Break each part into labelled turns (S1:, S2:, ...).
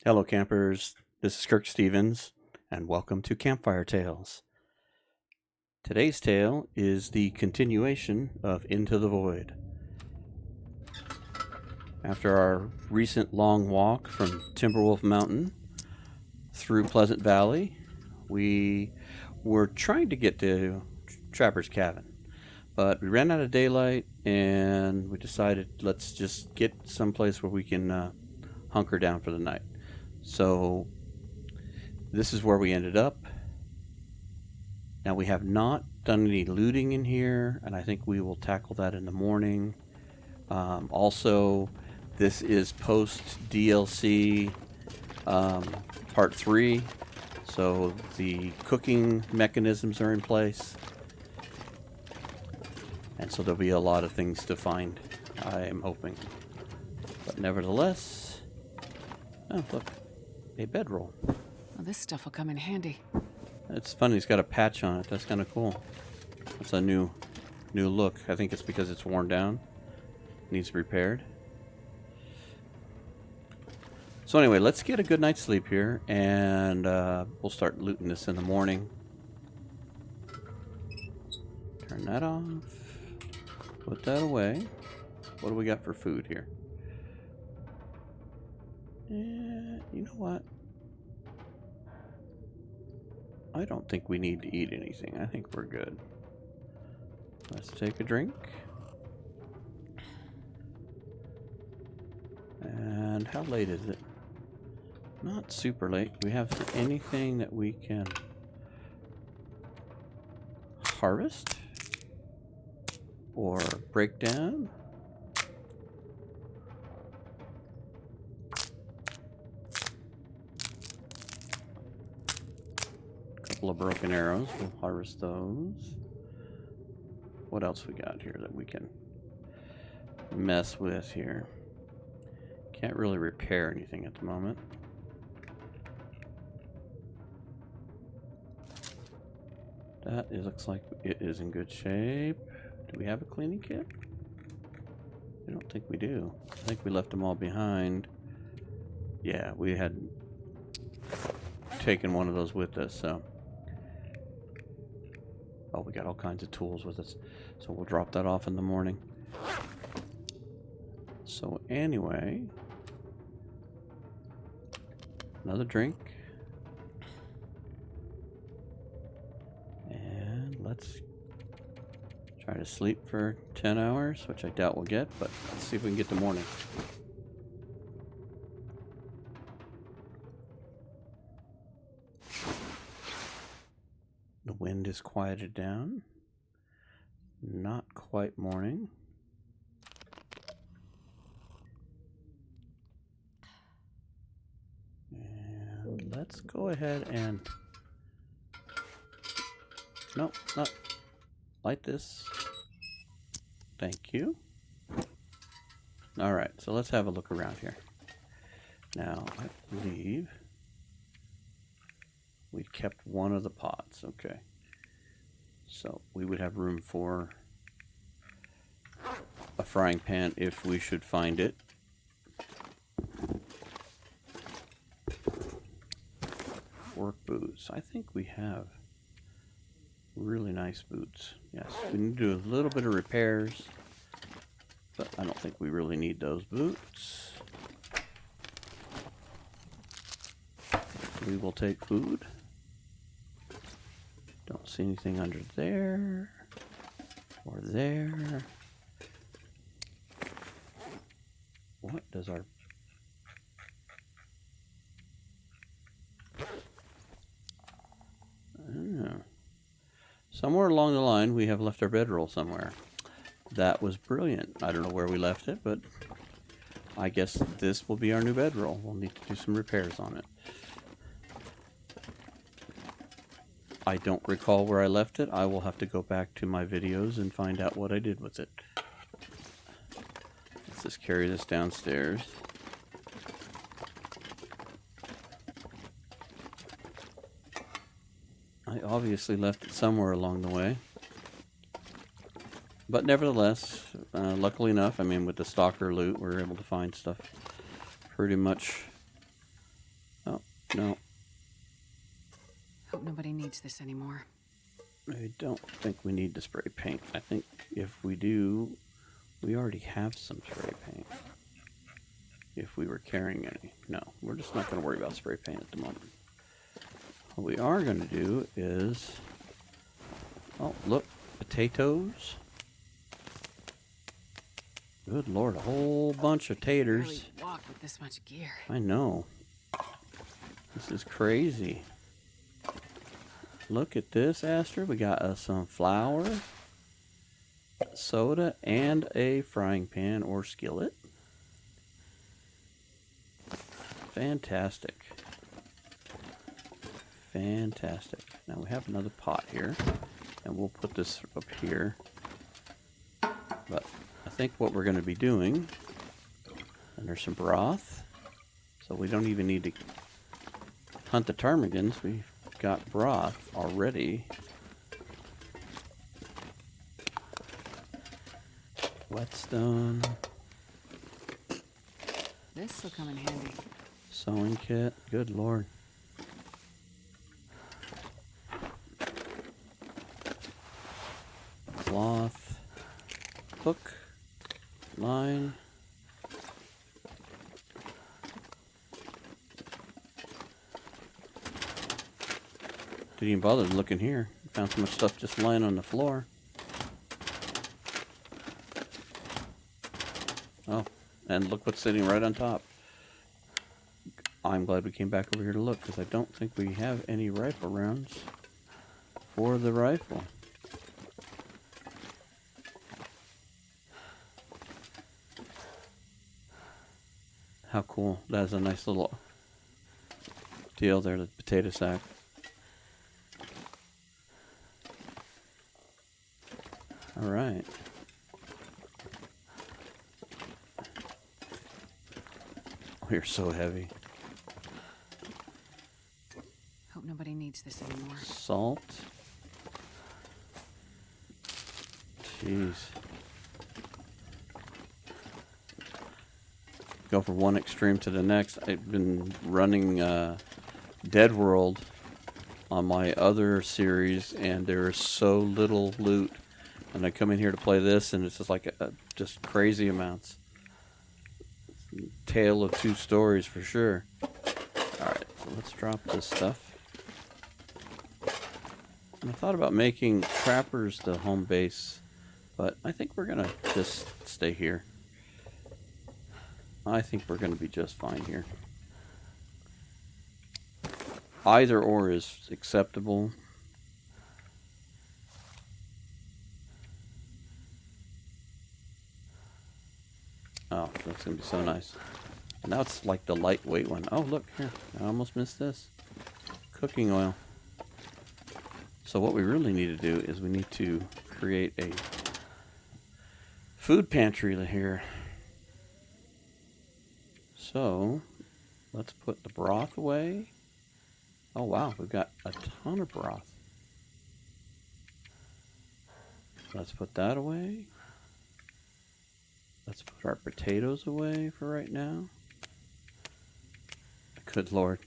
S1: Hello, campers. This is Kirk Stevens, and welcome to Campfire Tales. Today's tale is the continuation of Into the Void. After our recent long walk from Timberwolf Mountain through Pleasant Valley, we were trying to get to Trapper's Cabin, but we ran out of daylight and we decided let's just get someplace where we can hunker down for the night. So this is where we ended up. Now, we have not done any looting in here, and I think we will tackle that in the morning. Also, this is post DLC part 3, so the cooking mechanisms are in place, and so there'll be a lot of things to find, I am hoping. But nevertheless, oh, look, a bedroll.
S2: Well, this stuff will come in handy.
S1: It's funny, it's got a patch on it. That's kind of cool. It's a new look. I think it's because it's worn down. Needs repaired. So anyway, let's get a good night's sleep here, and we'll start looting this in the morning. Turn that off. Put that away. What do we got for food here? You know what? I don't think we need to eat anything. I think we're good. Let's take a drink. And how late is it? Not super late. Do we have anything that we can harvest or break down? Couple of broken arrows. We'll harvest those. What else we got here that we can mess with here? Can't really repair anything at the moment. That looks like it is in good shape. Do we have a cleaning kit? I don't think we do. I think we left them all behind. Yeah, we had taken one of those with us, so. Oh, we got all kinds of tools with us. So we'll drop that off in the morning. So anyway, another drink. And let's try to sleep for 10 hours, which I doubt we'll get, but let's see if we can get to morning. The wind is quieted down. Not quite morning. And let's go ahead and... No, not light this. Thank you. Alright, so let's have a look around here. Now, I believe we kept one of the pots. Okay. So we would have room for a frying pan if we should find it. Work boots. I think we have really nice boots. Yes, we need to do a little bit of repairs, but I don't think we really need those boots. We will take food. Don't see anything under there or there. What does our... Somewhere along the line, we have left our bedroll somewhere. That was brilliant. I don't know where we left it, but I guess this will be our new bedroll. We'll need to do some repairs on it. I don't recall where I left it. I will have to go back to my videos and find out what I did with it. Let's just carry this downstairs. I obviously left it somewhere along the way. But nevertheless, luckily enough, I mean, with the Stalker loot, we were able to find stuff pretty much No,
S2: Hope nobody needs this anymore.
S1: I don't think we need to spray paint. I think if we do, we already have some spray paint. If we were carrying any. No, we're just not going to worry about spray paint at the moment. What we are going to do is... Oh, look. Potatoes. Good Lord, a whole bunch of taters.
S2: Barely walk with this much gear.
S1: I know. This is crazy. Look at this, Astra. We got some flour, soda, and a frying pan or skillet. Fantastic. Fantastic. Now we have another pot here, and we'll put this up here. But I think what we're going to be doing, and there's some broth, so we don't even need to hunt the ptarmigans. We've got broth already. Whetstone.
S2: This will come in handy.
S1: Sewing kit. Good Lord. Cloth. Hook. Line. Didn't even bother looking here. Found so much stuff just lying on the floor. Oh, and look what's sitting right on top. I'm glad we came back over here to look, because I don't think we have any rifle rounds for the rifle. How cool. That's a nice little deal there, the potato sack. All right. We're so heavy.
S2: Hope nobody needs this anymore.
S1: Salt. Jeez. Go from one extreme to the next. I've been running Dead World on my other series, and there is so little loot. And I come in here to play this, and it's just like just crazy amounts. Tale of two stories for sure. Alright, so let's drop this stuff. And I thought about making Trappers the home base, but I think we're gonna just stay here. I think we're gonna be just fine here. Either or is acceptable. Oh, that's going to be so nice. And now it's like the lightweight one. Oh, look here. I almost missed this. Cooking oil. So what we really need to do is we need to create a food pantry here. So let's put the broth away. Oh, wow. We've got a ton of broth. Let's put that away. Let's put our potatoes away for right now. Good Lord.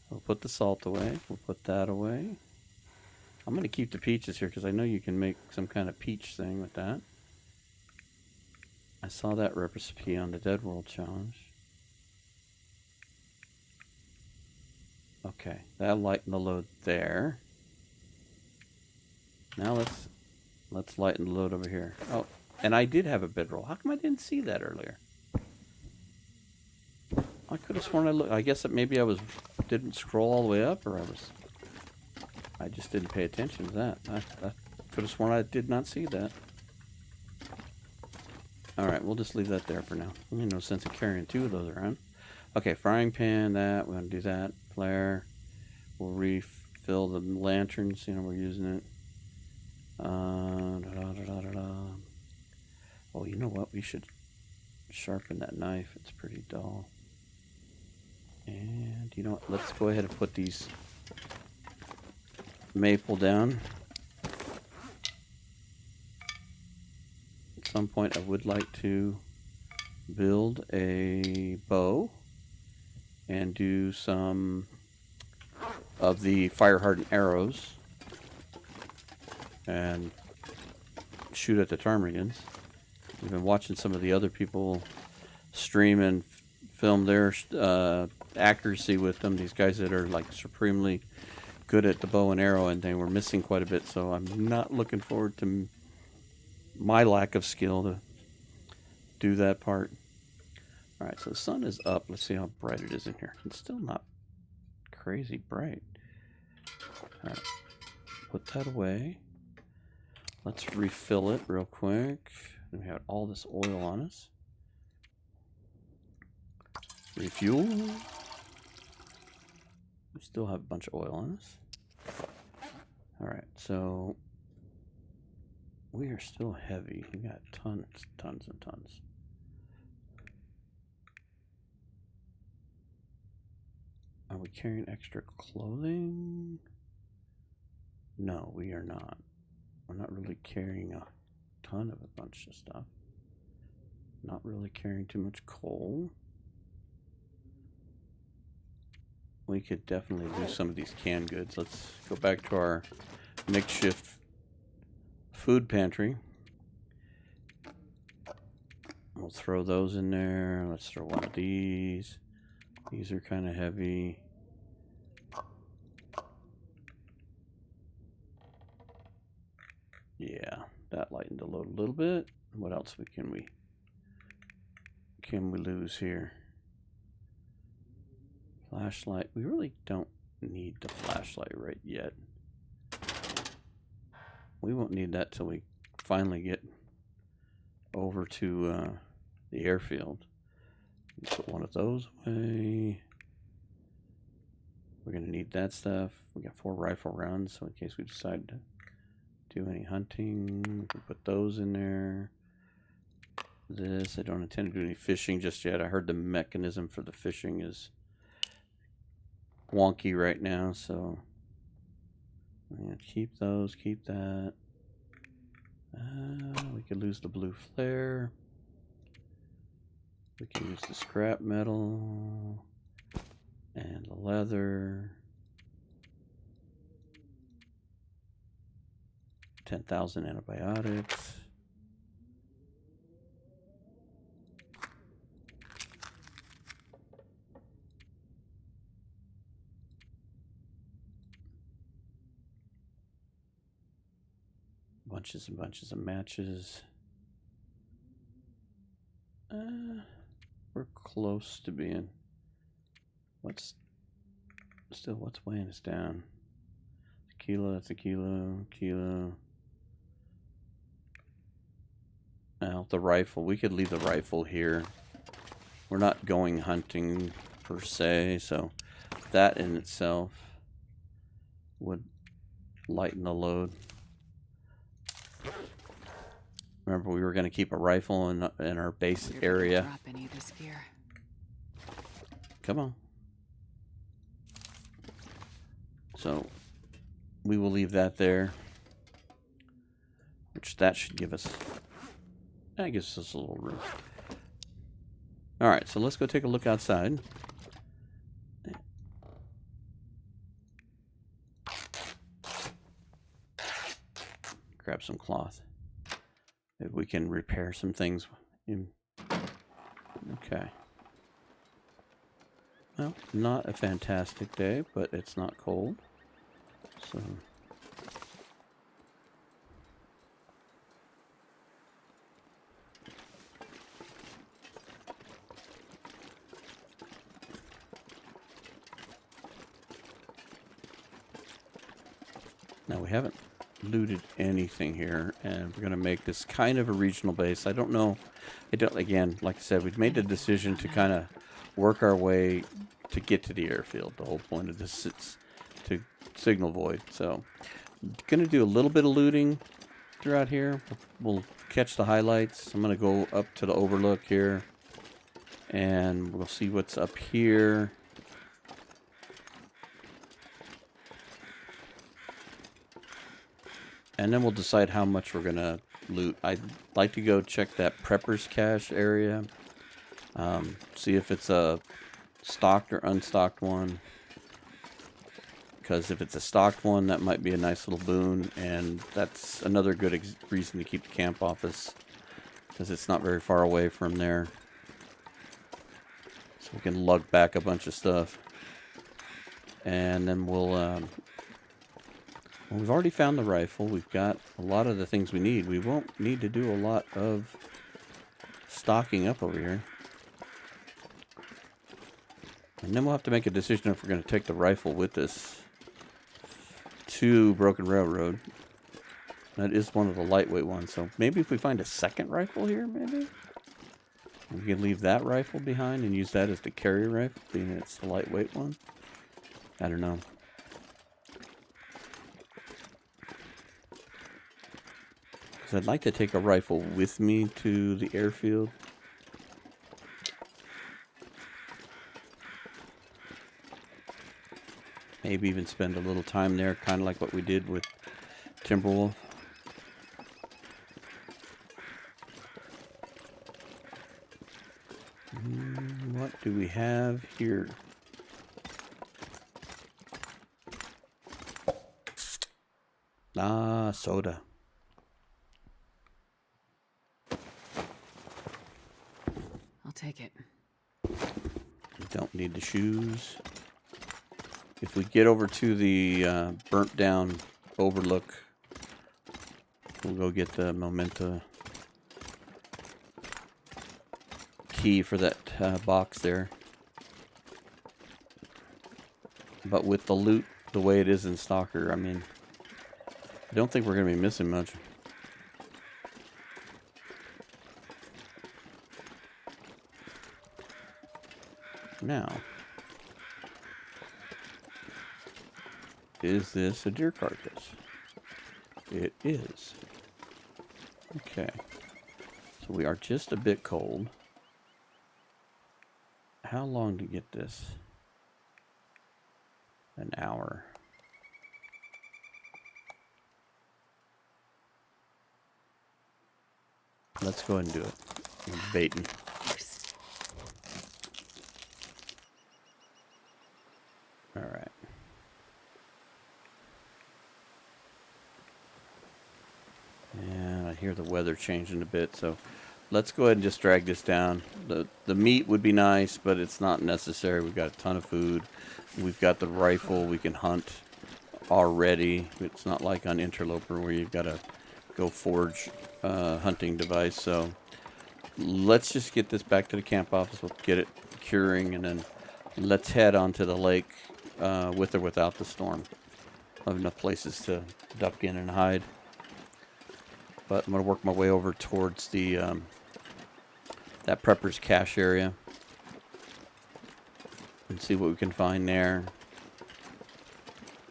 S1: We'll put the salt away. We'll put that away. I'm going to keep the peaches here because I know you can make some kind of peach thing with that. I saw that recipe on the Dead World Challenge. Okay, that'll lighten the load there. Now let's lighten the load over here. Oh. And I did have a bedroll. How come I didn't see that earlier? I could have sworn I looked. I guess that maybe I didn't scroll all the way up, or I just didn't pay attention to that. I could have sworn I did not see that. All right, we'll just leave that there for now. There's no sense of carrying two of those around. Okay, frying pan. We're gonna do that. Flare. We'll refill the lanterns. We're using it. Oh, you know what? We should sharpen that knife. It's pretty dull. And you know what? Let's go ahead and put these maple down. At some point, I would like to build a bow. and do some of the fire hardened arrows and shoot at the ptarmigans. We've been watching some of the other people stream and film their accuracy with them. These guys that are like supremely good at the bow and arrow, and they were missing quite a bit. So I'm not looking forward to my lack of skill to do that part. All right, so the sun is up. Let's see how bright it is in here. It's still not crazy bright. All right, put that away. Let's refill it real quick. And we have all this oil on us. Refuel. We still have a bunch of oil on us. All right, so we are still heavy. We got tons and tons. Are we carrying extra clothing? No, we are not. We're not really carrying a ton of a bunch of stuff. Not really carrying too much coal. We could definitely do some of these canned goods. Let's go back to our makeshift food pantry. We'll throw those in there. Let's throw one of these. These are kind of heavy. Yeah, that lightened the load a little bit. What else can we lose here? Flashlight. We really don't need the flashlight right yet. We won't need that till we finally get over to the airfield. Put one of those away. We're gonna need that stuff. We got 4 rifle rounds, so in case we decide to do any hunting, we can put those in there. This, I don't intend to do any fishing just yet. I heard the mechanism for the fishing is wonky right now, so I'm gonna keep those, keep that. We could lose the blue flare. We can use the scrap metal and the leather. 10,000 antibiotics. Bunches and bunches of matches. We're close to being. What's weighing us down? A kilo, that's a kilo. Now, the rifle, we could leave the rifle here. We're not going hunting per se, so that in itself would lighten the load. Remember, we were going to keep a rifle in our base area.
S2: Drop any of this gear.
S1: Come on. So we will leave that there, which that should give us. That gives us a little room. All right, so let's go take a look outside. Grab some cloth. Maybe we can repair some things. Okay. Well, not a fantastic day, but it's not cold. So. Now we haven't looted anything here, and we're going to make this kind of a regional base. I don't know. Again, like I said, we've made the decision to kind of work our way to get to the airfield. The whole point of this is to signal void. So, going to do a little bit of looting throughout here. We'll catch the highlights. I'm going to go up to the overlook here, and we'll see what's up here. And then we'll decide how much we're going to loot. I'd like to go check that prepper's cache area. See if it's a stocked or unstocked one. Because if it's a stocked one, that might be a nice little boon, and that's another good reason to keep the camp office, because it's not very far away from there. So we can lug back a bunch of stuff. And then well, we've already found the rifle. We've got a lot of the things we need. We won't need to do a lot of stocking up over here. And then we'll have to make a decision if we're going to take the rifle with us to Broken Railroad. That is one of the lightweight ones. So maybe if we find a second rifle here, maybe we can leave that rifle behind and use that as the carrier rifle, being it's the lightweight one. I don't know. Because I'd like to take a rifle with me to the airfield. Maybe even spend a little time there, kind of like what we did with Timberwolf. What do we have here? Ah, soda.
S2: I'll take it.
S1: We don't need the shoes. If we get over to the burnt down overlook, we'll go get the memento key for that box there. But with the loot the way it is in Stalker, I mean, I don't think we're going to be missing much. Now, is this a deer carcass? It is. Okay. So we are just a bit cold. How long to get this? An hour. Let's go ahead and do it. I'm baiting. All right. And I hear the weather changing a bit, so let's go ahead and just drag this down. The meat would be nice, but it's not necessary. We've got a ton of food. We've got the rifle. We can hunt already. It's not like on Interloper where you've got to go forge hunting device. So let's just get this back to the camp office. We'll get it curing, and then let's head onto the lake with or without the storm. I have enough places to duck in and hide. But I'm going to work my way over towards the that prepper's cache area and see what we can find there.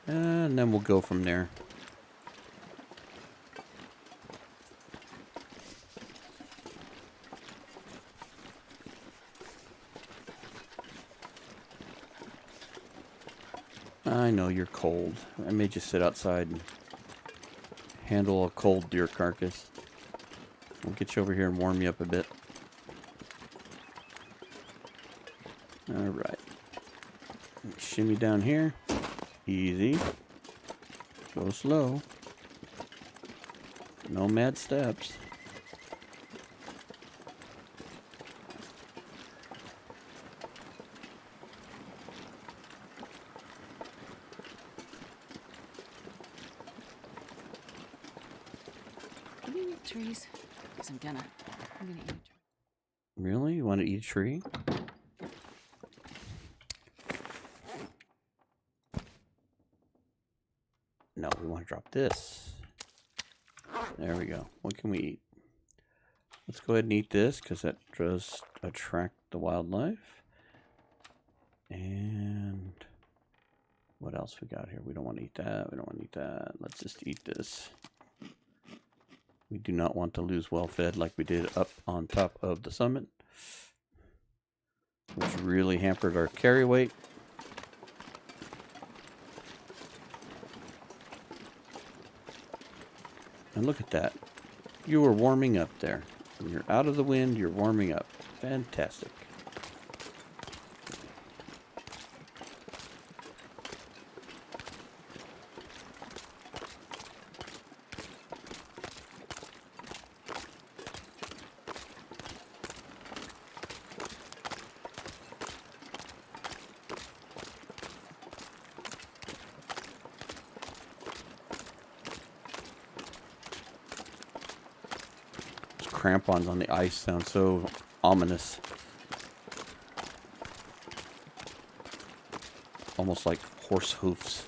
S1: And then we'll go from there. I know you're cold. I may just sit outside and handle a cold deer carcass. We'll get you over here and warm you up a bit. Alright. Shimmy down here. Easy. Go slow. No mad steps.
S2: Can you eat trees? Because I'm gonna eat a tree.
S1: Really? You want to eat a tree? No, we want to drop this. There we go. What can we eat? Let's go ahead and eat this because that does attract the wildlife. And what else we got here? We don't want to eat that. We don't want to eat that. Let's just eat this. We do not want to lose well-fed like we did up on top of the summit, which really hampered our carry weight. And look at that. You are warming up there. When you're out of the wind, you're warming up. Fantastic. crampons on the ice sound so ominous. Almost like horse hoofs.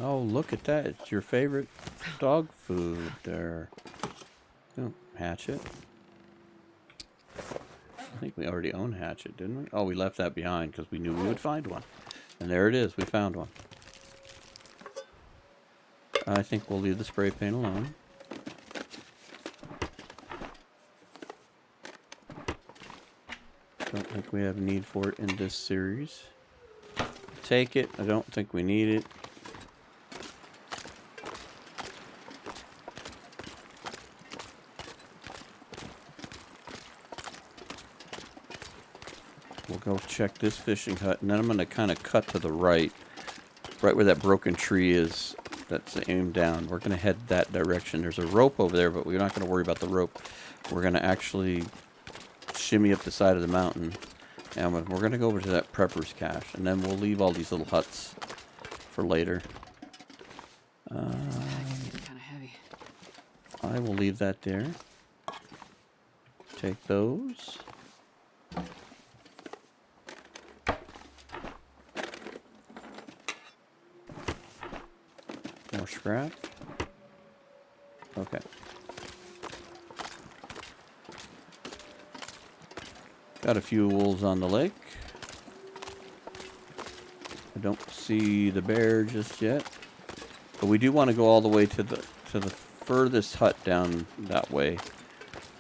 S1: Oh, look at that. It's your favorite dog food there. Oh, hatchet. I think we already own hatchet, didn't we? Oh, we left that behind because we knew we would find one. And there it is. We found one. I think we'll leave the spray paint alone. Don't think we have a need for it in this series. Take it. I don't think we need it. We'll go check this fishing hut, and then I'm going to kind of cut to the right where that broken tree is that's aimed down. We're going to head that direction. There's a rope over there, but we're not going to worry about the rope. We're going to actually shimmy up the side of the mountain, and we're going to go over to that prepper's cache, and then we'll leave all these little huts for later.
S2: Kind of heavy.
S1: I will leave that there. Take those. More scrap. Okay. Got a few wolves on the lake. I don't see the bear just yet, but we do want to go all the way to the furthest hut down that way.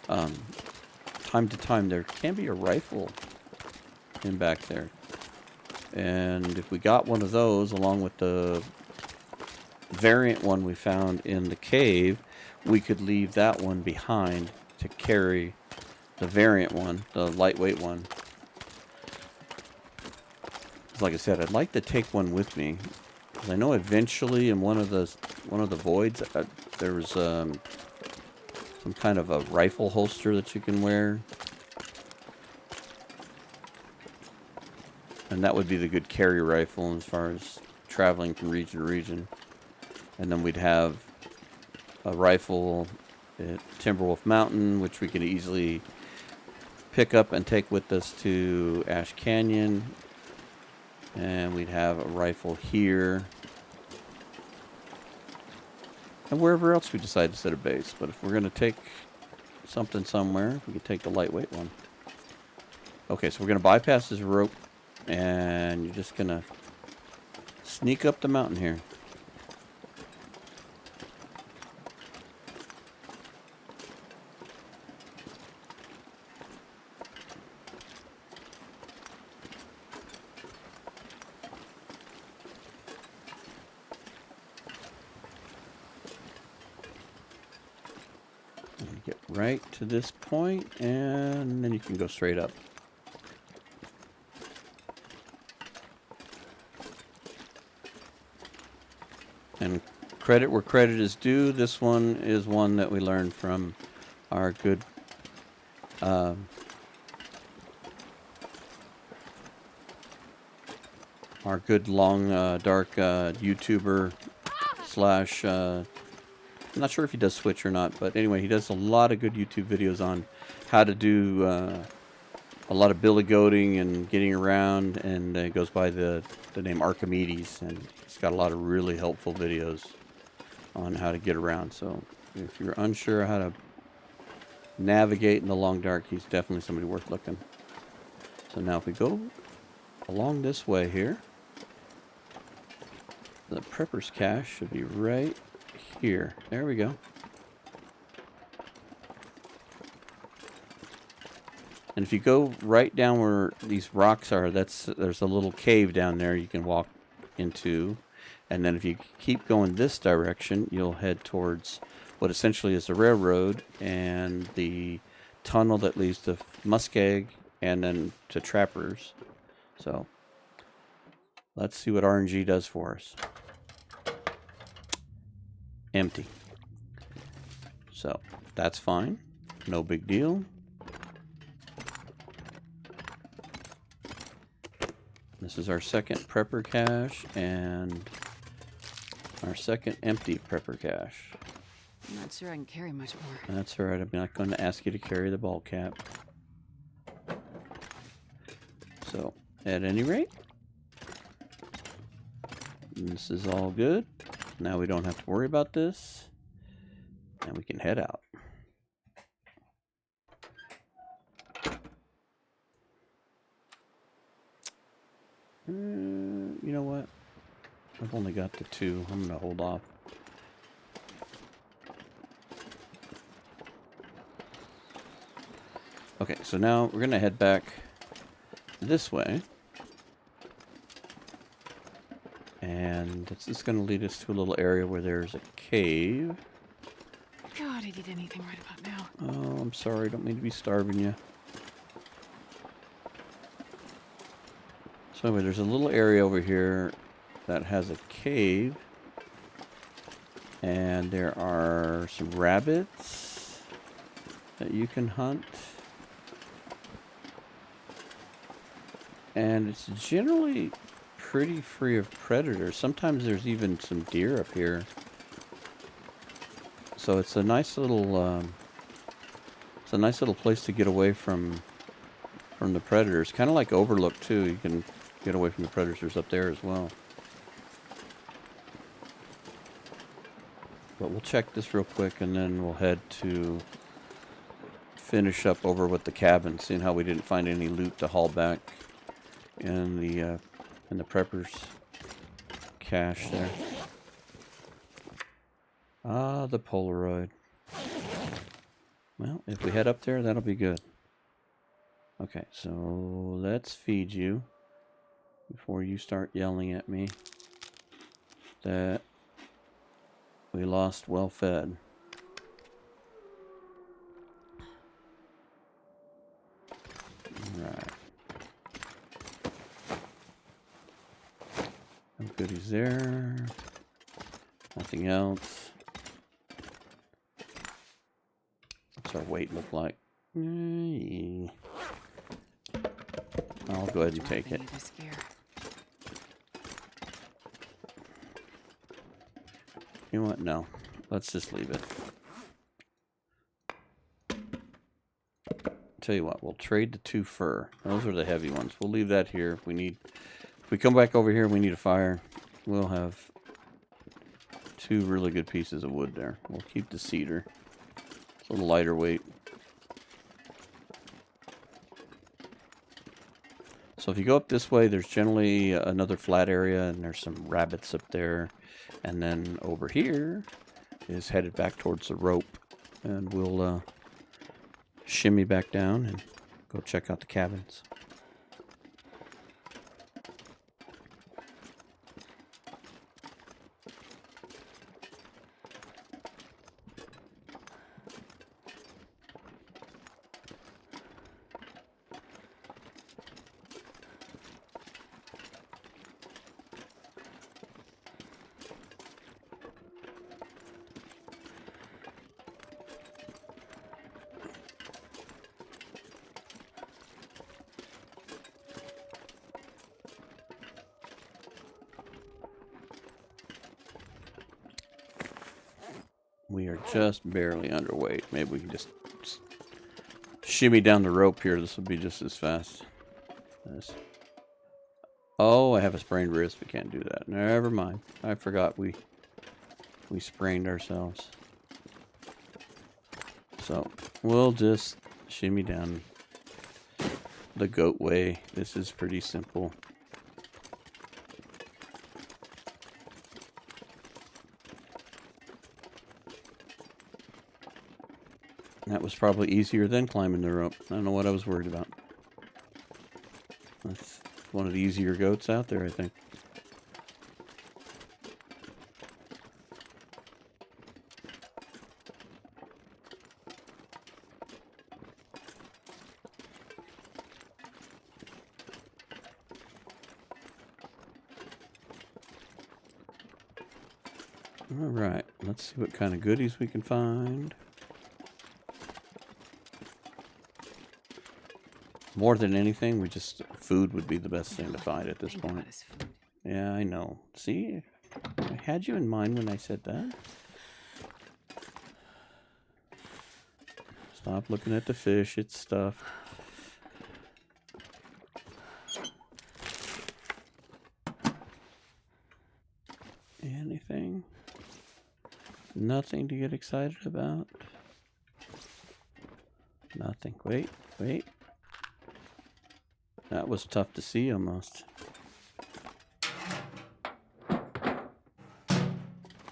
S1: Time to time, there can be a rifle in back there, and if we got one of those along with the variant one we found in the cave, we could leave that one behind to carry the variant one, the lightweight one. Like I said, I'd like to take one with me, because I know eventually in one of the voids there was some kind of a rifle holster that you can wear, and that would be the good carry rifle as far as traveling from region to region. And then we'd have a rifle at Timberwolf Mountain, which we could easily pick up and take with us to Ash Canyon. And we'd have a rifle here. And wherever else we decide to set a base. But if we're going to take something somewhere, we could take the lightweight one. Okay, so we're going to bypass this rope. And you're just going to sneak up the mountain here. Get right to this point, and then you can go straight up. And credit where credit is due, this one is one that we learned from our good long dark YouTuber slash I'm not sure if he does Switch or not, but anyway, he does a lot of good YouTube videos on how to do a lot of billy goating and getting around, and it goes by the name Archimedes, and he's got a lot of really helpful videos on how to get around. So if you're unsure how to navigate in the long dark, he's definitely somebody worth looking. So now if we go along this way here, the prepper's cache should be right here. There we go. And if you go right down where these rocks are, there's a little cave down there you can walk into. And then if you keep going this direction, you'll head towards what essentially is the railroad and the tunnel that leads to Muskeg and then to Trappers. So Let's see what RNG does for us. Empty. So that's fine. No big deal. This is our second prepper cache and our second empty prepper cache.
S2: I'm not sure I can carry much more.
S1: That's alright. I'm not going to ask you to carry the ball cap. So, at any rate, this is all good. Now we don't have to worry about this. And we can head out. You know what? I've only got the 2. I'm going to hold off. Okay, so now we're going to head back this way. And it's just going to lead us to a little area where there's a cave.
S2: God, I'd eat anything right about now.
S1: Oh, I'm sorry. Don't mean to be starving you. So anyway, there's a little area over here that has a cave. And there are some rabbits that you can hunt. And it's generally pretty free of predators. Sometimes there's even some deer up here. So it's a nice little place to get away from the predators. Kind of like Overlook too. You can get away from the predators up there as well. But we'll check this real quick and then we'll head to finish up over with the cabin, seeing how we didn't find any loot to haul back in the preppers cache there. Ah, the Polaroid. Well, if we head up there, that'll be good. Okay, so let's feed you before you start yelling at me that we lost well fed. Alright. No goodies there. Nothing else. What's our weight look like? I'll go ahead and take it. You know what? No. Let's just leave it. Tell you what, we'll trade the 2 fur. Those are the heavy ones. We'll leave that here. If we come back over here and we need a fire, we'll have 2 really good pieces of wood there. We'll keep the cedar. It's a little lighter weight. So if you go up this way, there's generally another flat area, and there's some rabbits up there. And then over here is headed back towards the rope. And we'll shimmy back down and go check out the cabins. We are just barely underweight. Maybe we can just shimmy down the rope here. This will be just as fast. Oh, I have a sprained wrist. We can't do that. Never mind. I forgot we sprained ourselves. So we'll just shimmy down the goat way. This is pretty simple. That was probably easier than climbing the rope. I don't know what I was worried about. That's one of the easier goats out there, I think. Alright, let's see what kind of goodies we can find. More than anything, food would be the best thing to find at this point.
S2: Food.
S1: Yeah, I know. See? I had you in mind when I said that. Stop looking at the fish, it's stuff. Anything? Nothing to get excited about? Nothing. Wait, wait. That was tough to see almost.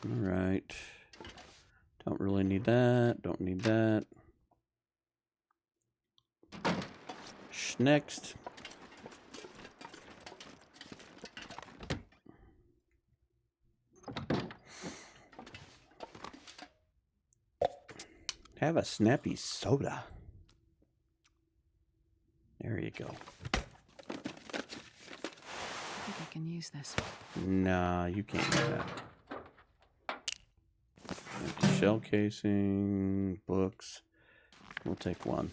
S1: Alright. Don't really need that. Don't need that. Next. Have a snappy soda. There you go.
S2: I think I can use this.
S1: Nah, you can't use that. Empty shell casing, books. We'll take one.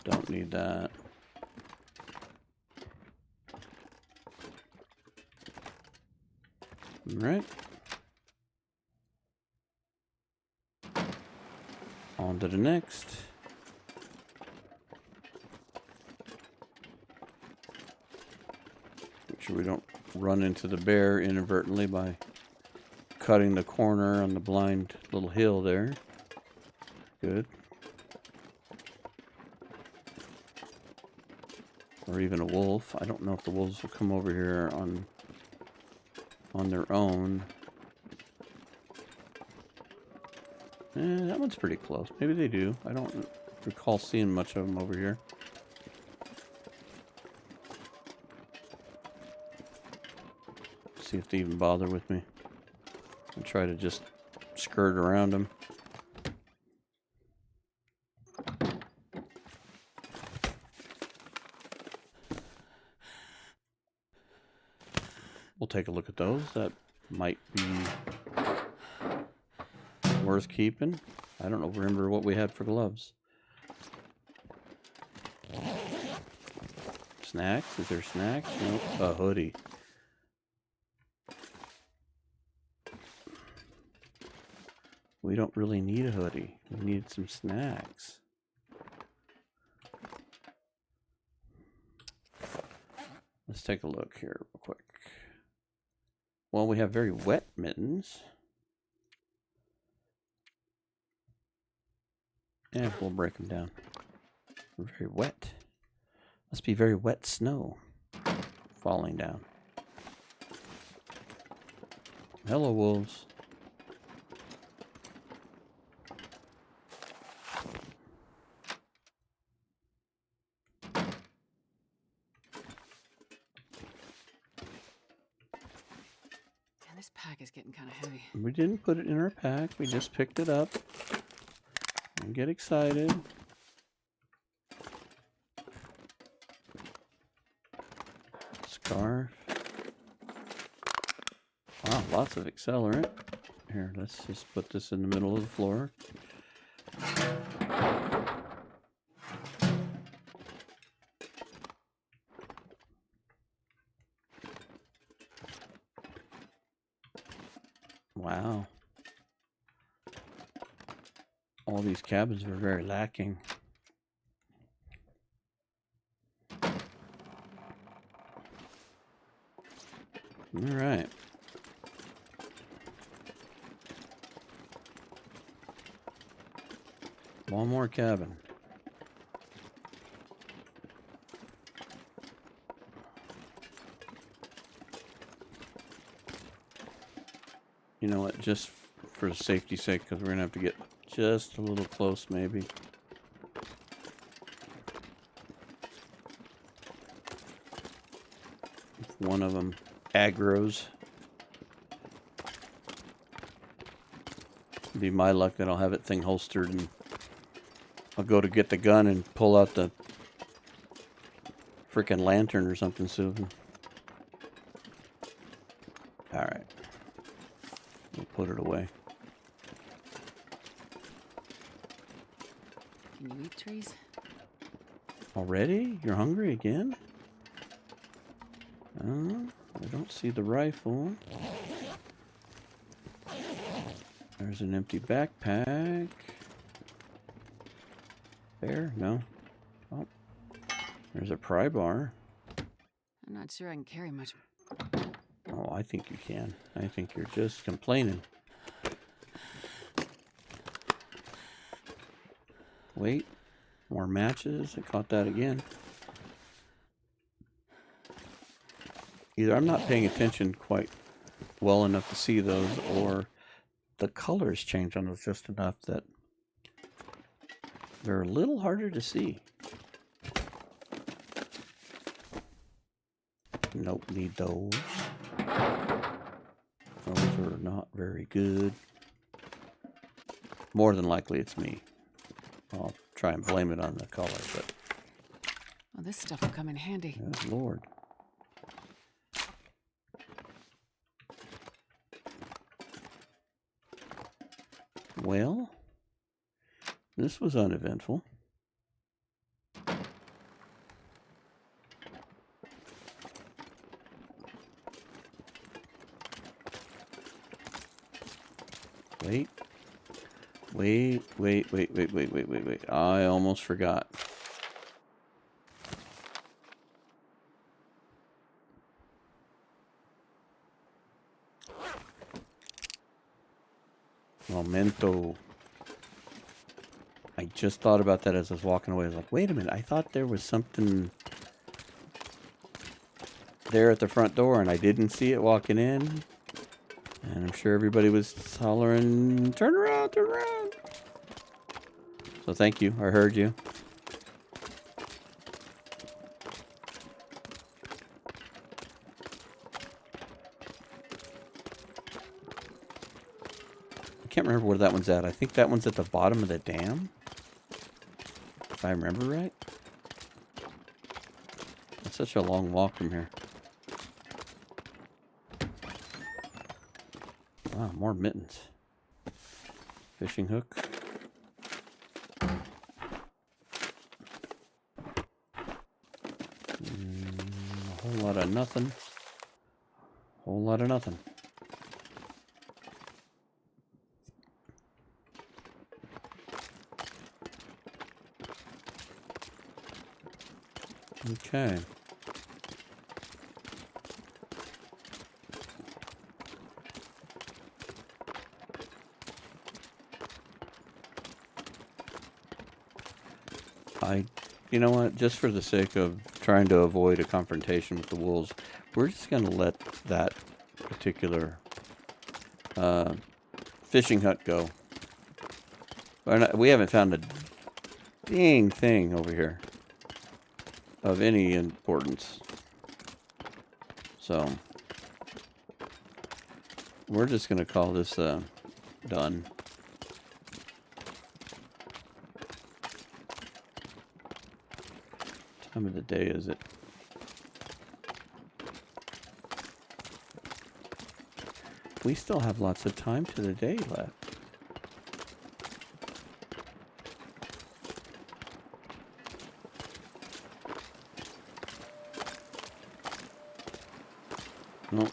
S1: Don't need that. All right. On to the next. Make sure we don't run into the bear inadvertently by cutting the corner on the blind little hill there. Good. Or even a wolf. I don't know if the wolves will come over here on their own. That one's pretty close. Maybe they do. I don't recall seeing much of them over here. See if they even bother with me. I'll try to just skirt around them. We'll take a look at those. That might be worth keeping. I don't remember what we had for gloves. Snacks? Is there snacks? Nope. A hoodie. We don't really need a hoodie. We need some snacks. Let's take a look here real quick. Well, we have very wet mittens. Yeah, we'll break them down. They're very wet. Must be very wet snow falling down. Hello, wolves.
S2: This pack is getting kind of heavy.
S1: We didn't put it in our pack. We just picked it up. Don't get excited. Scarf. Wow, lots of accelerant. Here, let's just put this in the middle of the floor. Wow. All these cabins were very lacking. All right. One more cabin. You know what, just for safety's sake, because we're going to have to get just a little close, maybe. If one of them aggroes. It'd be my luck that I'll have it thing holstered, and I'll go to get the gun and pull out the Frickin' lantern or something soon. Alright. We'll put it away.
S2: Can you eat trees?
S1: Already? You're hungry again? I don't see the rifle. There's an empty backpack. There? No. Oh. There's a pry bar.
S2: I'm not sure I can carry much.
S1: Oh, I think you can. I think you're just complaining. Wait. More matches. I caught that again. Either I'm not paying attention quite well enough to see those, or the colors change on those just enough that they're a little harder to see. Nope, need those. Those are not very good. More than likely it's me. I'll try and blame it on the color, but...
S2: Well, this stuff will come in handy.
S1: Good Lord. Well, this was uneventful. Wait. I almost forgot. Memento. I just thought about that as I was walking away. I was like, wait a minute. I thought there was something there at the front door, and I didn't see it walking in. And I'm sure everybody was hollering, turn around, turn around. So thank you. I heard you. I can't remember where that one's at. I think that one's at the bottom of the dam. If I remember right. It's such a long walk from here. Wow, more mittens. Fishing hook. A whole lot of nothing. Whole lot of nothing. Okay. You know what? Just for the sake of trying to avoid a confrontation with the wolves, we're just going to let that particular fishing hut go. We haven't found a dang thing over here of any importance. So, we're just going to call this done. What time of the day is it? We still have lots of time to the day left. Nope.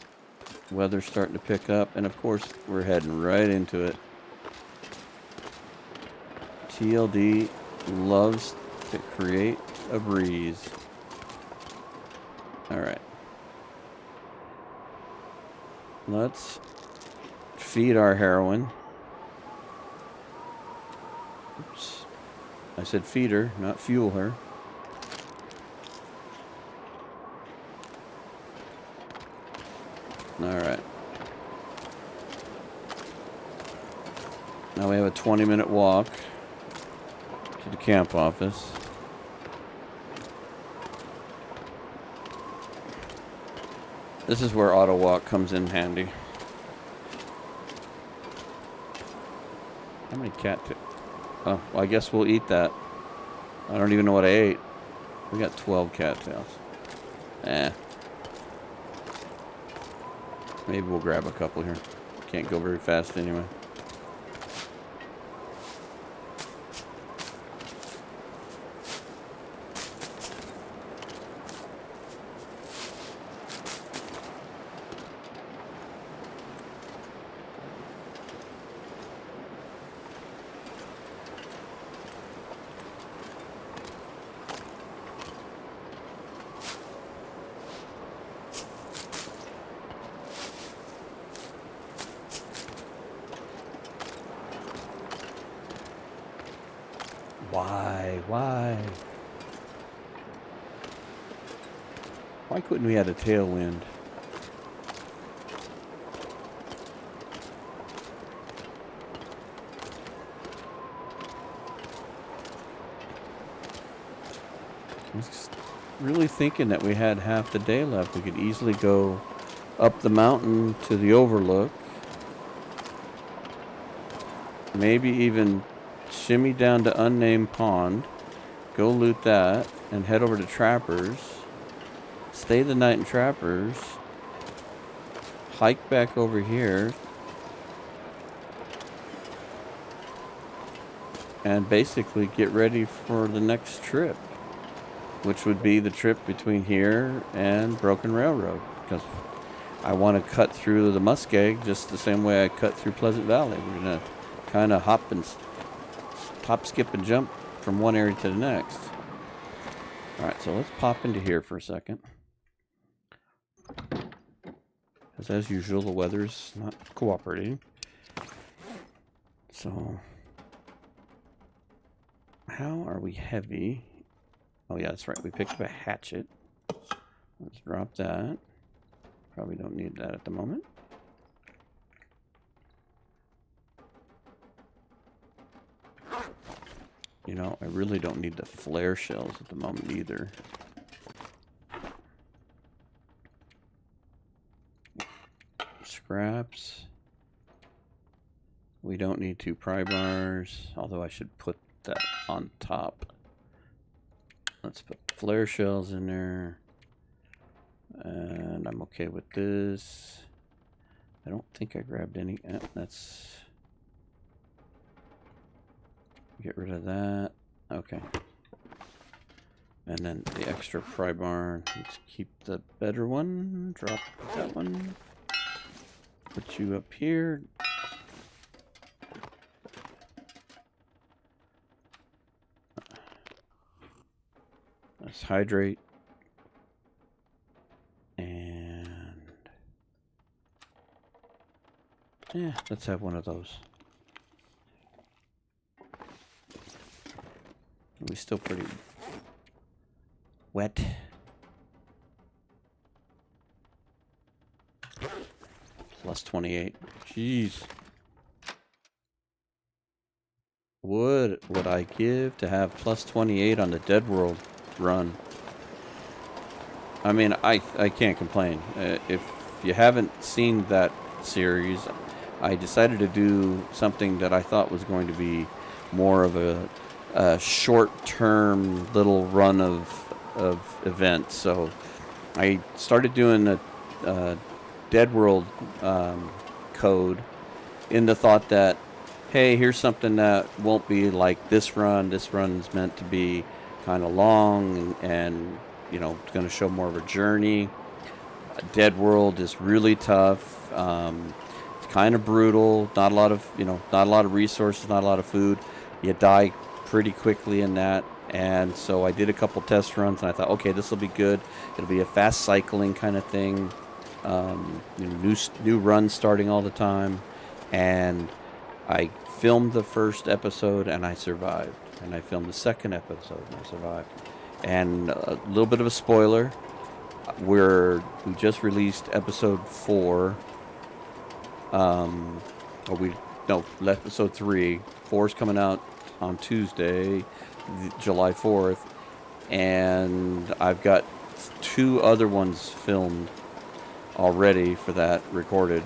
S1: Weather's starting to pick up, and of course, we're heading right into it. TLD loves to create a breeze. Alright. Let's feed our heroine. Oops. I said feed her, not fuel her. Alright. Now we have a 20-minute walk to the camp office. This is where auto walk comes in handy. How many Oh, well, I guess we'll eat that. I don't even know what I ate. We got 12 cattails. Eh. Maybe we'll grab a couple here. Can't go very fast anyway. Why? Why couldn't we have a tailwind? I was really thinking that we had half the day left. We could easily go up the mountain to the overlook. Maybe even shimmy down to Unnamed Pond. Go loot that and head over to Trappers. Stay the night in Trappers. Hike back over here. And basically get ready for the next trip, which would be the trip between here and Broken Railroad, because I want to cut through the Muskeg just the same way I cut through Pleasant Valley. We're going to kind of hop, skip, and jump from one area to the next. Alright, so let's pop into here for a second. Because as usual, the weather's not cooperating. So, how are we heavy? Oh yeah, that's right. We picked up a hatchet. Let's drop that. Probably don't need that at the moment. You know, I really don't need the flare shells at the moment either. Scraps. We don't need 2 pry bars, although I should put that on top. Let's put flare shells in there. And I'm okay with this. I don't think I grabbed any. That's... Get rid of that. Okay. And then the extra pry bar. Let's keep the better one. Drop that one. Put you up here. Let's hydrate. And yeah, let's have one of those. We're still pretty wet. Plus 28. Jeez. What would I give to have plus 28 on the Dead World run? I mean, I can't complain. If you haven't seen that series, I decided to do something that I thought was going to be more of a short-term little run of events. So I started doing a Dead World code in the thought that, hey, here's something that won't be like this run. This run's meant to be kind of long and you know, it's going to show more of a journey. Dead World is really tough. It's kind of brutal. Not a lot of resources, not a lot of food. You die pretty quickly in that. And so I did a couple test runs, and I thought, okay, this will be good. It'll be a fast cycling kind of thing. New runs starting all the time. And I filmed the first episode, and I survived. And I filmed the second episode, and I survived. And a little bit of a spoiler, we just released episode 4. Episode 3. 4's coming out on Tuesday, July 4th, and I've got 2 other ones filmed already for that, recorded,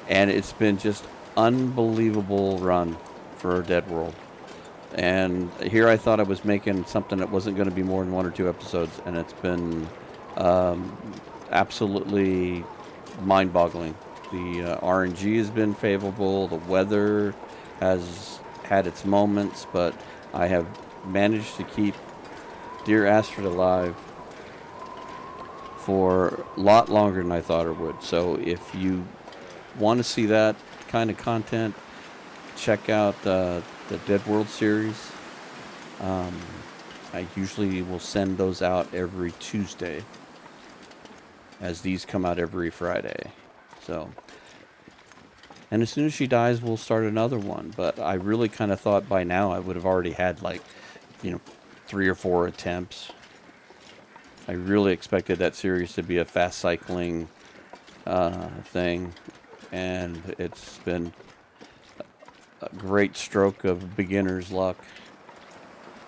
S1: and it's been just unbelievable run for Dead World. And here I thought I was making something that wasn't going to be more than 1 or 2 episodes, and it's been Absolutely mind-boggling. The RNG has been favorable. The weather has had its moments, but I have managed to keep Dear Astrid alive for a lot longer than I thought it would. So if you want to see that kind of content, check out the Dead World series. I usually will send those out every Tuesday, as these come out every Friday. So, and as soon as she dies, we'll start another one. But I really kind of thought by now I would have already had, like, 3 or 4 attempts. I really expected that series to be a fast cycling thing, and it's been a great stroke of beginner's luck.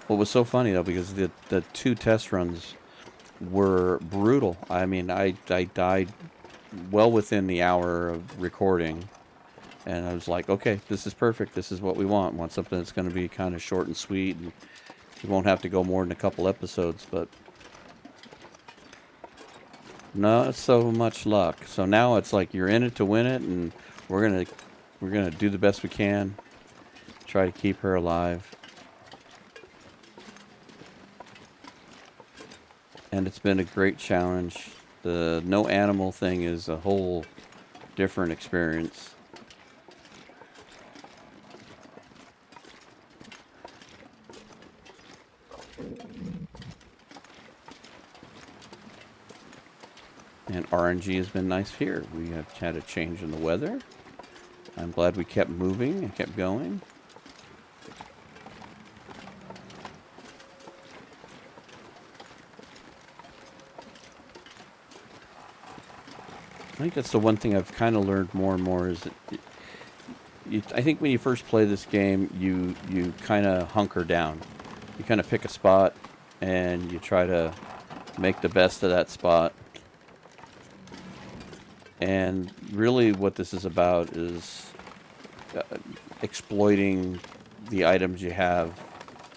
S1: What was so funny though, because the 2 test runs were brutal. I mean, I died well within the hour of recording, and I was like, okay, this is perfect. This is what we want. We want something that's going to be kind of short and sweet, and we won't have to go more than a couple episodes. But not so much luck. So now it's like you're in it to win it, and we're gonna do the best we can. Try to keep her alive. And it's been a great challenge. The no animal thing is a whole different experience. And RNG has been nice here. We have had a change in the weather. I'm glad we kept moving and kept going. I think that's the one thing I've kind of learned more and more is that I think when you first play this game, you kind of hunker down. You kind of pick a spot and you try to make the best of that spot. And really what this is about is exploiting the items you have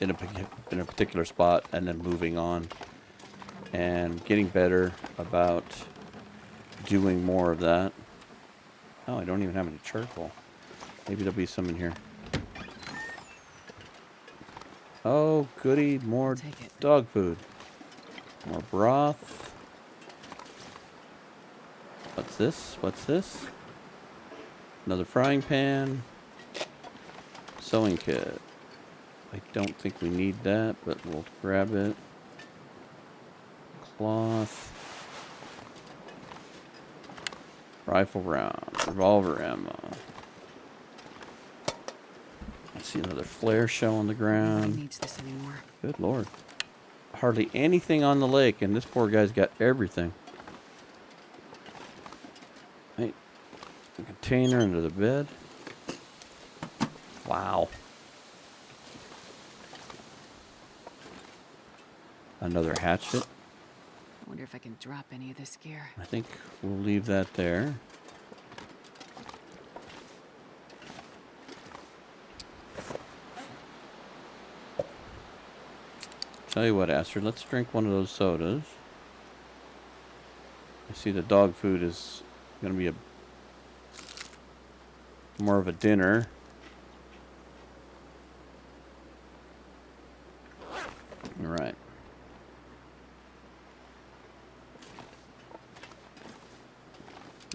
S1: in a particular spot and then moving on. And getting better about doing more of that. Oh, I don't even have any charcoal. Maybe there'll be some in here. Oh, goody. More dog food. More broth. What's this? What's this? Another frying pan. Sewing kit. I don't think we need that, but we'll grab it. Cloth. Rifle round. Revolver ammo. I see another flare shell on the ground.
S2: Nobody needs this anymore.
S1: Good lord. Hardly anything on the lake, and this poor guy's got everything. Hey, a container under the bed. Wow. Another hatchet.
S2: I wonder if I can drop any of this gear.
S1: I think we'll leave that there. Tell you what, Astrid, let's drink one of those sodas. I see the dog food is going to be more of a dinner. All right.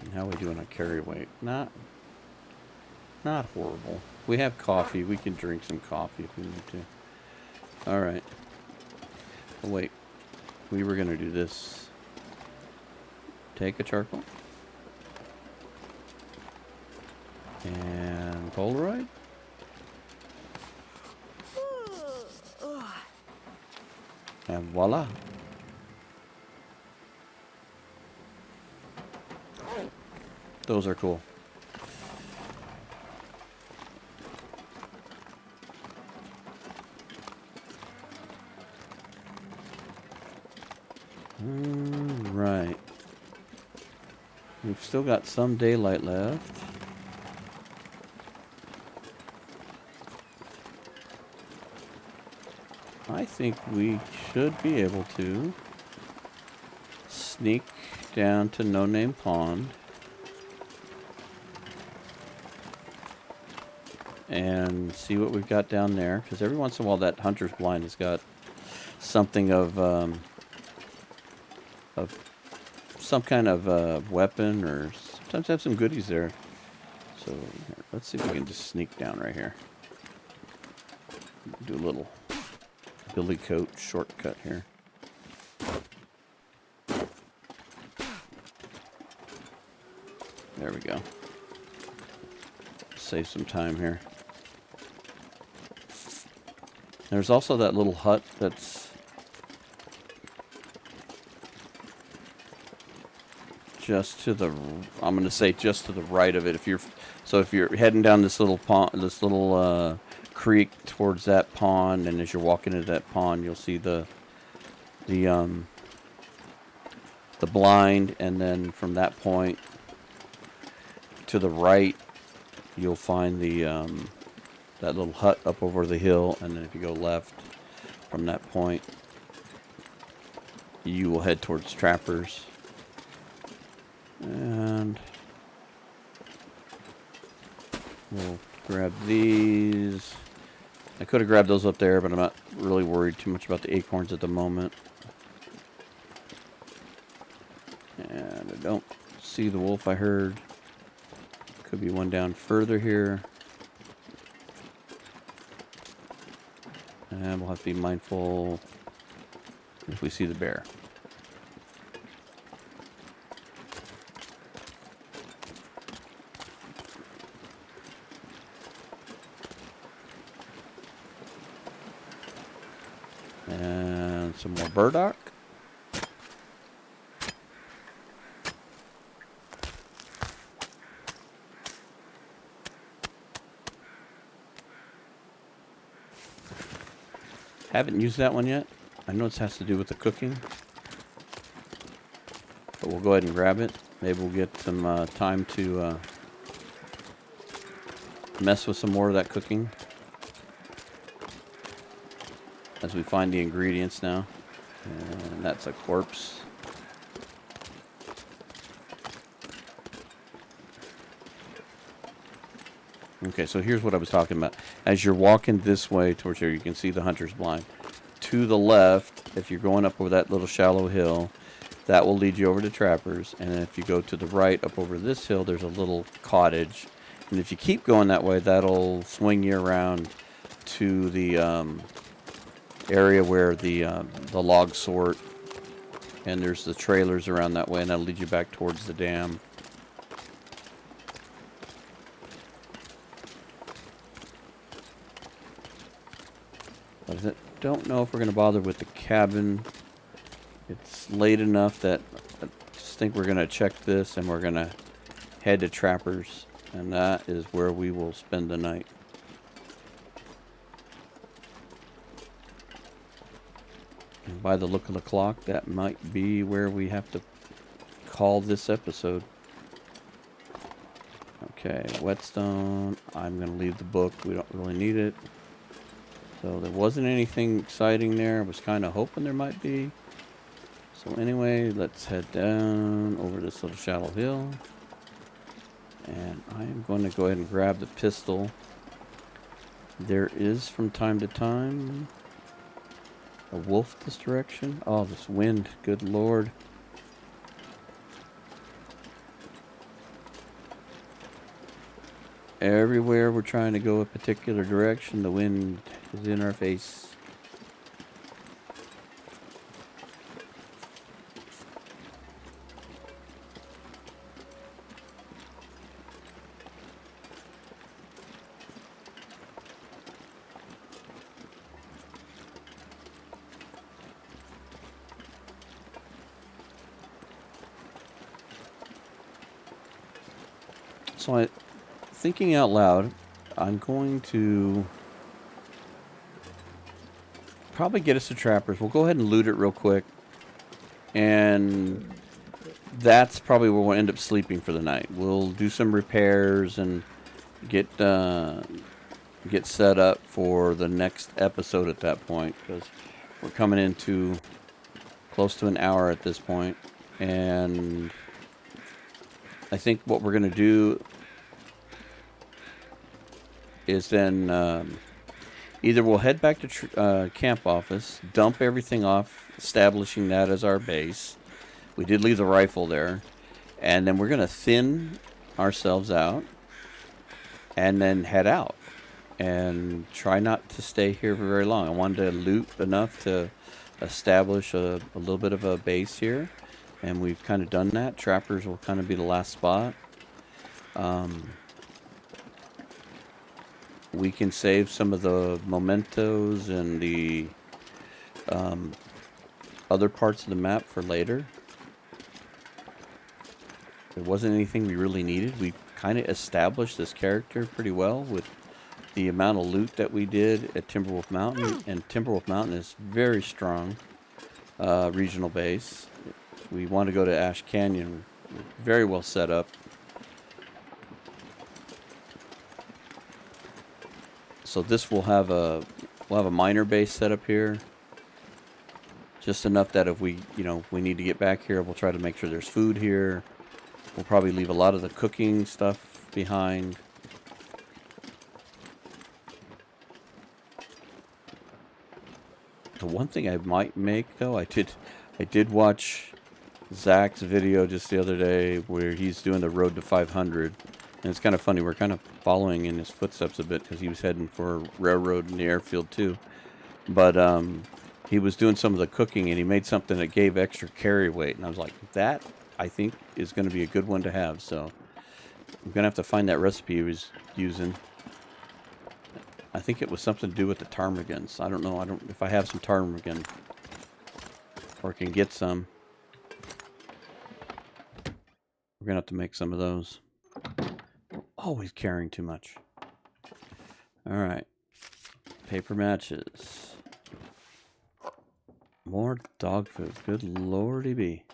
S1: And how are we doing on carry weight? Not horrible. We have coffee. We can drink some coffee if we need to. All right. Oh, wait. We were going to do this. Take a charcoal. And Polaroid. And voila. Those are cool. Right. We've still got some daylight left. I think we should be able to sneak down to No Name Pond and see what we've got down there, because every once in a while that hunter's blind has got something of some kind of weapon, or sometimes have some goodies there. So here, let's see if we can just sneak down right here. Do a little billy coat shortcut here. There we go. Save some time here. There's also that little hut that's just to the, I'm going to say just to the right of it. If you're heading down this little pond, this little creek towards that pond, and as you're walking into that pond, you'll see the blind, and then from that point to the right, you'll find the that little hut up over the hill, and then if you go left from that point, you will head towards Trappers. And we'll grab these. I could have grabbed those up there, but I'm not really worried too much about the acorns at the moment. And I don't see the wolf I heard. Could be one down further here. And we'll have to be mindful if we see the bear. And some more burdock. Haven't used that one yet. I know this has to do with the cooking, but we'll go ahead and grab it. Maybe we'll get some time to mess with some more of that cooking as we find the ingredients now. And that's a corpse. Okay, so here's what I was talking about. As you're walking this way towards here, you can see the hunter's blind. To the left, if you're going up over that little shallow hill, that will lead you over to Trappers. And if you go to the right, up over this hill, there's a little cottage. And if you keep going that way, that'll swing you around to the area where the logs sort. And there's the trailers around that way, and that'll lead you back towards the dam. But I don't know if we're going to bother with the cabin. It's late enough that I just think we're going to check this, and we're going to head to Trappers, and that is where we will spend the night. And by the look of the clock, that might be where we have to call this episode. Okay, whetstone. I'm going to leave the book. We don't really need it. So there wasn't anything exciting there. I was kind of hoping there might be. So anyway, let's head down over this little shallow hill. And I am going to go ahead and grab the pistol. There is, from time to time, a wolf this direction. Oh, this wind. Good Lord. Everywhere we're trying to go a particular direction, the wind is in our face. So thinking out loud, I'm going to probably get us to Trappers. We'll go ahead and loot it real quick. And that's probably where we'll end up sleeping for the night. We'll do some repairs and get set up for the next episode at that point, because we're coming into close to an hour at this point. And I think what we're going to do is then either we'll head back to camp office, dump everything off, establishing that as our base. We did leave the rifle there. And then we're going to thin ourselves out and then head out and try not to stay here for very long. I wanted to loot enough to establish a little bit of a base here, and we've kind of done that. Trappers will kind of be the last spot. We can save some of the mementos and the other parts of the map for later. There wasn't anything we really needed. We kind of established this character pretty well with the amount of loot that we did at Timberwolf Mountain. And Timberwolf Mountain is very strong regional base. If we want to go to Ash Canyon, we're very well set up. So this will have a minor base set up here. Just enough that if we need to get back here, we'll try to make sure there's food here. We'll probably leave a lot of the cooking stuff behind. The one thing I might make, though, I did watch Zach's video just the other day where he's doing the road to 500. And it's kind of funny. We're kind of following in his footsteps a bit because he was heading for a railroad in the airfield, too. But he was doing some of the cooking, and he made something that gave extra carry weight. And I was like, that, I think, is going to be a good one to have. So I'm going to have to find that recipe he was using. I think it was something to do with the ptarmigans. I don't know. If I have some ptarmigan or can get some. We're going to have to make some of those. We're always carrying too much. All right. Paper matches. More dog food. Good lordy be.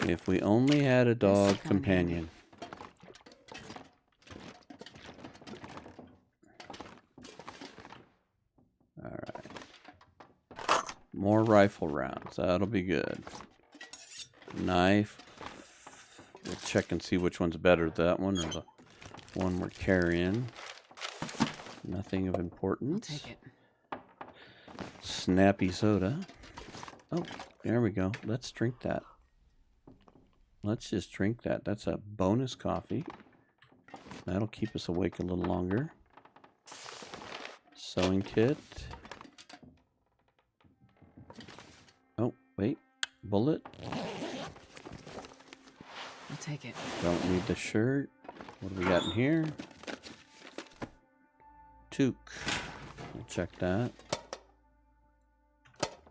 S1: If we only had a dog companion. Alright. More rifle rounds. That'll be good. Knife. We'll check and see which one's better. That one or the one we're carrying. Nothing of importance.
S2: I'll take it.
S1: Snappy soda. Oh, there we go. Let's drink that. Let's just drink that. That's a bonus coffee. That'll keep us awake a little longer. Sewing kit. Oh, wait. Bullet.
S2: I'll take it.
S1: Don't need the shirt. What do we got in here? Toque. We'll check that.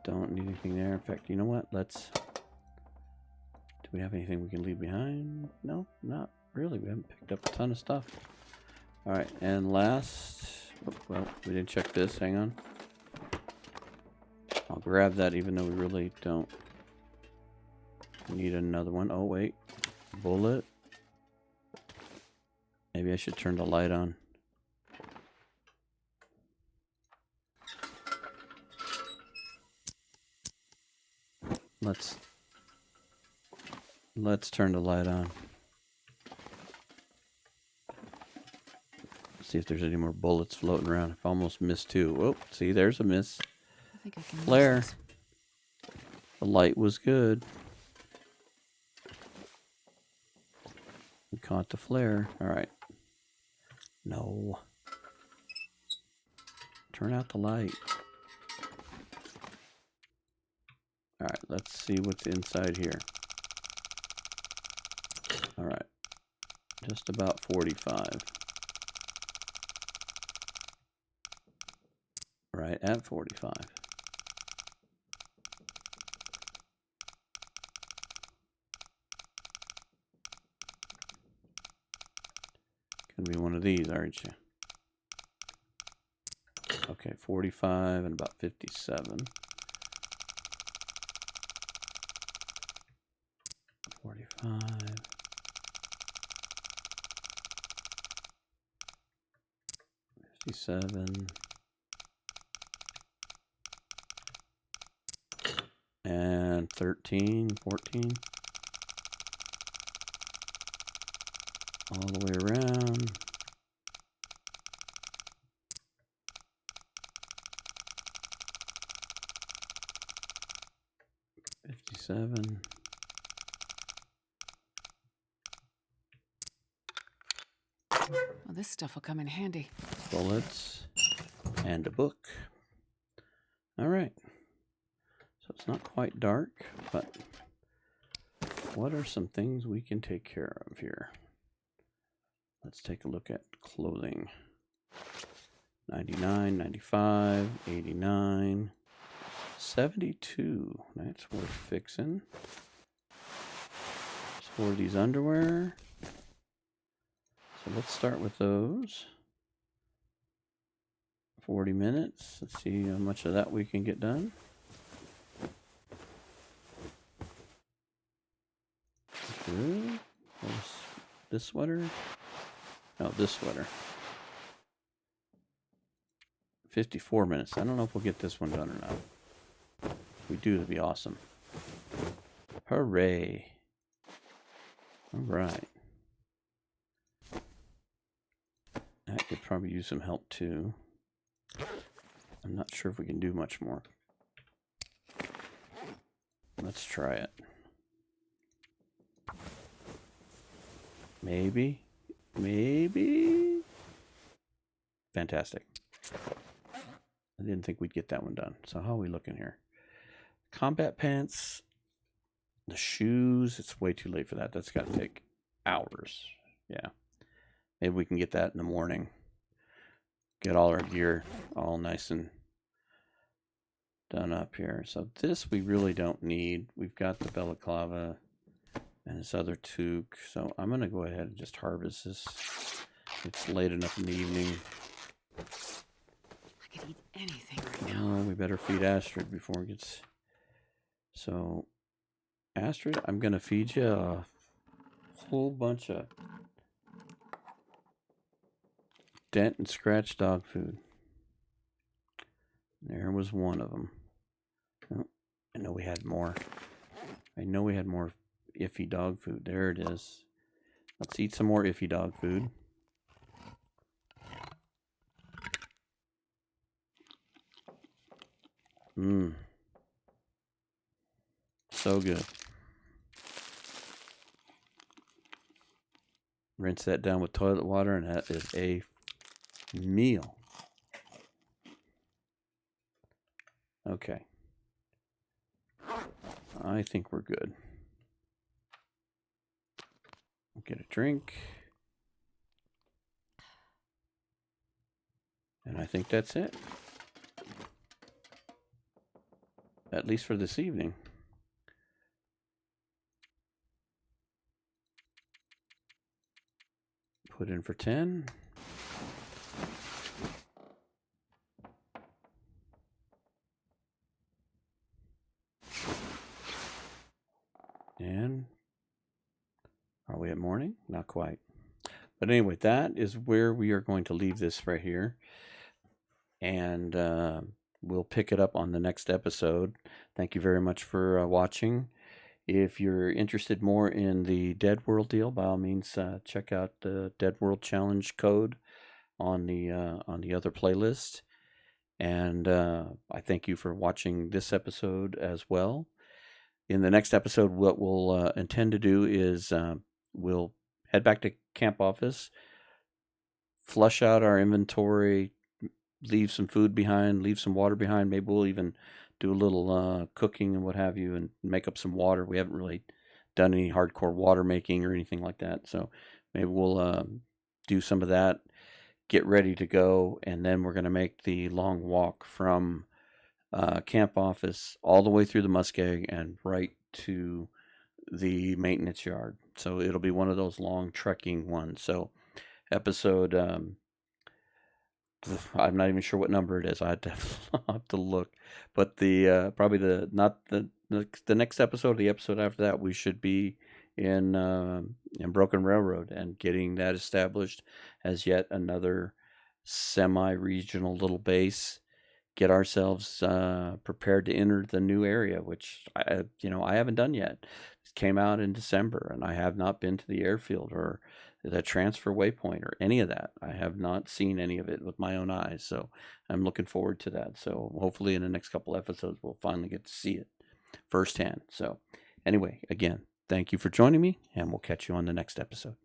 S1: Don't need anything there. In fact, you know what? Let's... Do we have anything we can leave behind? No, not really. We haven't picked up a ton of stuff. Alright, and last... Oh, well, we didn't check this. Hang on. I'll grab that even though we really don't need another one. Oh, wait. Bullet. Maybe I should turn the light on. Let's turn the light on. See if there's any more bullets floating around. I've almost missed two. Oh, see, there's a miss.
S2: I think I can
S1: Flare.
S2: use this.
S1: The light was good. We caught the flare. Alright. No. Turn out the light. Alright, let's see what's inside here. Alright. Just about 45. Right at 45. Gonna be one of these, aren't you? Okay, 45 and about 57. 45. 57. And done 13, 14. All the way around. $57.
S2: Well, this stuff will come in handy.
S1: Bullets and a book. All right. So it's not quite dark, but what are some things we can take care of here? Let's take a look at clothing. 99, 95, 89, 72. That's worth fixing. For these underwear. So let's start with those. 40 minutes. Let's see how much of that we can get done. Good. This sweater? No, this sweater. 54 minutes. I don't know if we'll get this one done or not. If we do, it'd be awesome. Hooray. All right. That could probably use some help too. I'm not sure if we can do much more. Let's try it. Maybe. Maybe. Fantastic. I didn't think we'd get that one done. So how are we looking here? Combat pants. The shoes. It's way too late for that. That's got to take hours. Yeah. Maybe we can get that in the morning. Get all our gear all nice and done up here. So this we really don't need. We've got the balaclava and this other toque. So I'm going to go ahead and just harvest this. It's late enough in the evening.
S2: I could eat anything right now.
S1: Oh, we better feed Astrid before it gets... So, Astrid, I'm going to feed you a whole bunch of dent and scratch dog food. There was one of them. Oh, I know we had more. I know we had more iffy dog food. There it is. Let's eat some more iffy dog food. Mmm. So good. Rinse that down with toilet water, and that is a meal. Okay. I think we're good. We'll get a drink. And I think that's it. At least for this evening. Put in for 10. And are we at morning? Not quite. But anyway, that is where we are going to leave this right here. And we'll pick it up on the next episode. Thank you very much for watching. If you're interested more in the Dead World deal, by all means, check out the Dead World Challenge code on the other playlist. And I thank you for watching this episode as well. In the next episode, what we'll intend to do is we'll head back to camp office, flush out our inventory, leave some food behind, leave some water behind. Maybe we'll even do a little cooking and what have you and make up some water. We haven't really done any hardcore water making or anything like that. So maybe we'll do some of that, get ready to go, and then we're going to make the long walk from camp office all the way through the muskeg and right to the maintenance yard. So it'll be one of those long trekking ones. So episode... I'm not even sure what number it is. I'll have to look. But the probably the next episode, the episode after that, we should be in Broken Railroad and getting that established as yet another semi-regional little base get ourselves prepared to enter the new area, which I haven't done yet. It came out in December, and I have not been to the airfield or the transfer waypoint or any of that. I have not seen any of it with my own eyes, so I'm looking forward to that. So hopefully, in the next couple episodes, we'll finally get to see it firsthand. So, anyway, again, thank you for joining me, and we'll catch you on the next episode.